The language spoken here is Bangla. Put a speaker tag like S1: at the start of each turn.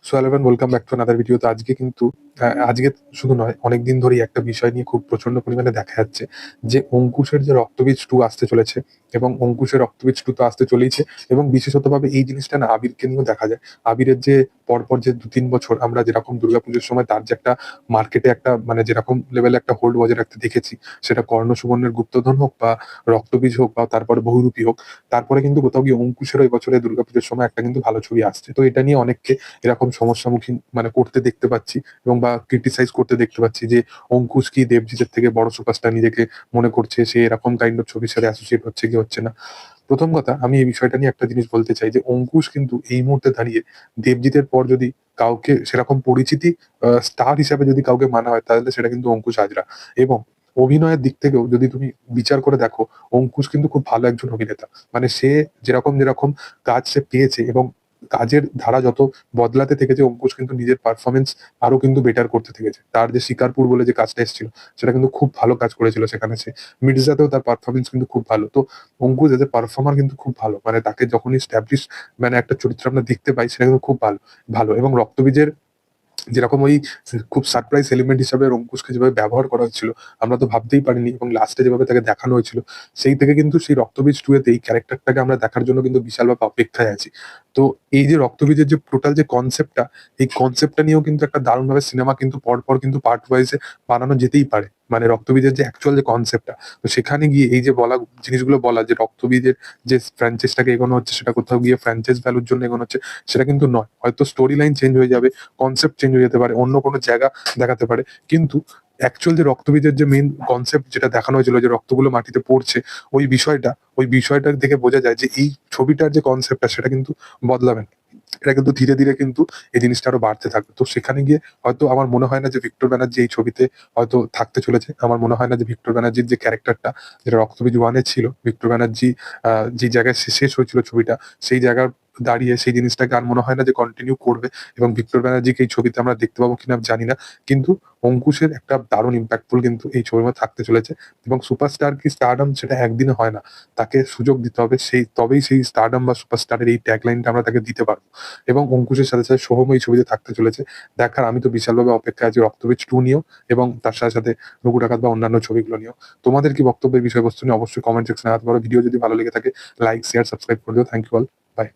S1: So hello everyone, welcome back to another video. তো আজকে কিন্তু আজকে শুধু নয়, অনেকদিন ধরেই একটা বিষয় নিয়ে খুব প্রচন্ড পরিমাণে দেখা যাচ্ছে যে অঙ্কুশের যে রক্তবীজ 2 আসতে চলেছে এবং অঙ্কুশের রক্তবীজ 2 তো আসতে চলেইছে এবং বিশেষতভাবে এই জিনিসটা না আবিরকে নিয়েও দেখা যায়। আবিরের যে পরপর যে ২-৩ বছর আমরা যেরকম দুর্গাপুজোর সময় তার যে একটা মার্কেটে একটা মানে যেরকম লেভেলে একটা হোল্ড বজায় রাখতে দেখেছি, সেটা কর্ণ সুবর্ণের গুপ্তধন হোক বা রক্তবীজ হোক বা তারপরে বহুরূপী হোক, তারপরে কিন্তু কোথাও গিয়ে অঙ্কুশেরও এই বছরে দুর্গাপুজোর সময় একটা কিন্তু ভালো ছবি আসছে। তো এটা নিয়ে অনেককে এরকম সমস্যামুখীন মানে করতে দেখতে পাচ্ছি এবং বা ক্রিটিসাইজ করতে দেখতে পাচ্ছি যে অঙ্কুশ কি দেবজিতের থেকে বড় সুপারস্টার নিজেকে মনে করছে, সে এরকম কাইন্ড অফ ছবির সাথে অ্যাসোসিয়েট হচ্ছে কি হচ্ছে না। প্রথম কথা, আমি এই বিষয়টা নিয়ে একটা জিনিস বলতে চাই যে অঙ্কুশ কিন্তু এই মুহূর্তে দাঁড়িয়ে দেবজিতের পর যদি কাউকে সেরকম পরিচিতি স্টার হিসাবে যদি কাউকে মানা হয়, তাহলে সেটা কিন্তু অঙ্কুশ হাজরা। এবং অভিনয়ের দিক থেকেও যদি তুমি বিচার করে দেখো, অঙ্কুশ কিন্তু খুব ভালো একজন অভিনেতা। মানে সে যেরকম কাজ সে পেয়েছে এবং কাজের ধারা যত বদলাতে থেকেছে, অঙ্কুশ কিন্তু নিজের পারফরমেন্স আরো কিন্তু বেটার করতে থেকেছে। তার যে শিকারপুর বলে যে কাজটা এসেছিল, সেটা কিন্তু খুব ভালো কাজ করেছিল সেখানে সে। মির্জাতেও তার পারফরমেন্স কিন্তু খুব ভালো। তো অঙ্কুশ এজ এ পারফর্মার কিন্তু খুব ভালো। মানে তাকে যখনই এস্টাবলিশ মানে একটা চরিত্র আমরা দেখতে পাই, সেটা কিন্তু খুব ভালো। এবং রক্তবীজের যেরকম ওই খুব সারপ্রাইজ এলিমেন্ট হিসাবে অঙ্কুশকে যেভাবে ব্যবহার করা হচ্ছিল, আমরা তো ভাবতেই পারিনি। এবং লাস্টে যেভাবে তাকে দেখানো হয়েছিল, সেই থেকে কিন্তু সেই রক্তবীজ 2 এতে এই ক্যারেক্টারটাকে আমরা দেখার জন্য কিন্তু বিশালভাবে অপেক্ষায় আছি। তো এই যে রক্তবীজের যে টোটাল যে কনসেপ্টটা, এই কনসেপ্টটা নিয়েও কিন্তু একটা দারুণভাবে সিনেমা কিন্তু পরপর কিন্তু পার্ট ওয়াইজে বানানো যেতেই পারে। মানে রক্তবীজের যে অ্যাকচুয়াল যে কনসেপ্টটা, তো সেখানে গিয়ে এই যে বলা জিনিসগুলো বলা যে রক্তবীজের যে ফ্র্যাঞ্চাইজটাকে এগোনো হচ্ছে, সেটা কোথাও গিয়ে ফ্র্যাঞ্চাইজ ভ্যালুর জন্য এগোনো হচ্ছে, সেটা কিন্তু নয়। হয়তো স্টোরি লাইন চেঞ্জ হয়ে যাবে, কনসেপ্ট চেঞ্জ হয়ে যেতে পারে, অন্য কোনো জায়গা দেখাতে পারে। কিন্তু অ্যাকচুয়াল যে রক্তবীজের যে মেইন কনসেপ্ট যেটা দেখানো হয়েছিল, যে রক্তগুলো মাটিতে পড়ছে, ওই বিষয়টা দেখে বোঝা যায় যে এই ছবিটার যে কনসেপ্টটা, সেটা কিন্তু বদলাবে না। এটা কিন্তু ধীরে ধীরে কিন্তু এই জিনিসটা আরো বাড়তে থাকবে। তো সেখানে গিয়ে হয়তো আমার মনে হয় না যে ভিক্টর ব্যানার্জি এই ছবিতে হয়তো থাকতে চলেছে। আমার মনে হয় না যে ভিক্টর ব্যানার্জির যে ক্যারেক্টারটা, যেটা রক্তবীজ 1 এ ছিল, ভিক্টর ব্যানার্জি যে জায়গায় শেষ হয়েছিল ছবিটা, সেই জায়গার দাঁড়িয়ে সেই জিনিসটাকে আর মনে হয় না যে কন্টিনিউ করবে। এবং ভিক্টর ব্যানার্জিকে এই ছবিতে আমরা দেখতে পাবো কিনা জানি না। কিন্তু অঙ্কুশের একটা দারুণ ইম্প্যাক্টফুল কিন্তু এই ছবির মধ্যে থাকতে চলেছে। এবং সুপারস্টার কি স্টারডম, সেটা একদিনে হয় না। তাকে সুযোগ দিতে হবে, তবেই সেই স্টারডম বা সুপারস্টারের এই ট্যাগলাইনটা আমরা তাকে দিতে পারবো। এবং অঙ্কুশের সাথে সোহম এই ছবিতে থাকতে চলেছে। দেখার আমি তো বিশালভাবে অপেক্ষায় আছি রক্তবীজ 2 নিয়েও এবং তার সাথে রঘু ডাকাত বা অন্যান্য ছবিগুলো নিয়েও। তোমাদের কি বক্তব্য এই বিষয়বস্তু নিয়ে অবশ্যই কমেন্ট সেকশনে জানাতে পারো। ভিডিও যদি ভালো লেগে থাকে, লাইক, শেয়ার, সাবস্ক্রাইব করে দিও। Thank you all. বাই।